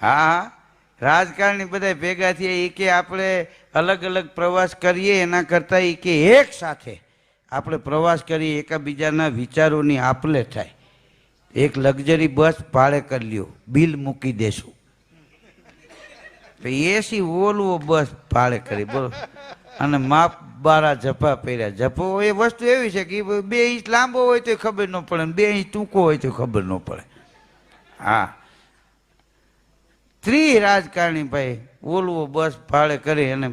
હા હા, રાજકારણી બધા ભેગા થયા એ કે આપણે અલગ અલગ પ્રવાસ કરીએ એના કરતાં એ કે એક સાથે આપણે પ્રવાસ કરીએ, એકબીજાના વિચારોની આપલે થાય. એક લક્ઝરી બસ ભાડે કરી લ્યો, બિલ મૂકી દેશું. તો એસી ઓલવો બસ ભાડે કરી બોલો, અને માપ બારા જભા પહેર્યા. જભો એ વસ્તુ એવી છે કે 2 ઇંચ લાંબો હોય તો ખબર ન પડે, 2 ઇંચ ટૂંકો હોય તો ખબર ન પડે. હા, રાજકારણી ભાઈ ઓલવો બસ ભાડે કરી અને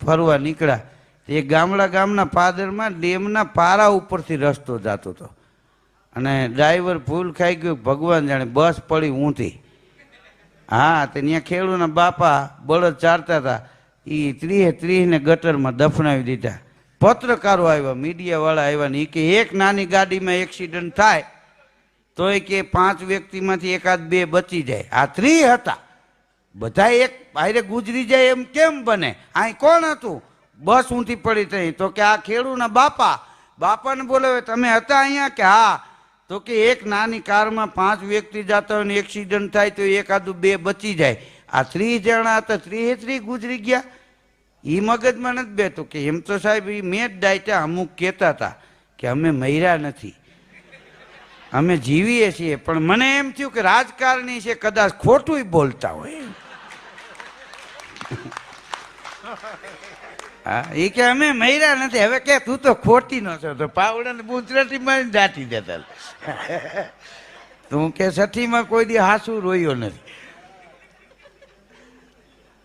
ફરવા નીકળ્યા. એ ગામના પાદરમાં ડેમના પારા ઉપરથી રસ્તો જતો હતો, અને ડ્રાઈવર ભૂલ ખાઈ ગયો, ભગવાન જાણે, બસ પડી ઊંધી. હા, તો ત્યાં ખેડૂના બાપા બળદ ચારતા હતા, એ 30 ગટરમાં દફનાવી દીધા. પત્રકારો આવ્યા, મીડિયાવાળા આવ્યા ને એ કે એક નાની ગાડીમાં એક્સિડન્ટ થાય તો એ કે 5 વ્યક્તિમાંથી એકાદ 2 બચી જાય. આ 30 હતા, બધા એક બાયરે ગુજરી જાય એમ કેમ બને? અહીં કોણ હતું? બસ ઊંધી પડી થઈ. તો કે આ ખેડૂના બાપાને બોલાવે, તમે હતા અહીંયા? કે હા. તો કે એક નાની કારમાં 5 વ્યક્તિ જતા હોય ને એક્સિડન્ટ થાય તો એકાદું 2 બચી જાય. આ 30 જણા હતા, 30 ગુજરી ગયા. એ મગજમાં નથી બેતું કે એમ તો સાહેબ એ મેં જ ડાયટા અમુક કહેતા હતા કે અમે મર્યા નથી, અમે જીવીએ છીએ. પણ મને એમ થયું કે રાજકારણી છે, કદાચ ખોટું બોલતા હોય. હા, એ કે અમે મર્યા નથી. હવે કે તું તો ખોટી ન છો, તો પાવડાને બુજરાતી માં દાટી દેતા. તું કે 60માં કોઈ દી હાસુ રોયો નથી.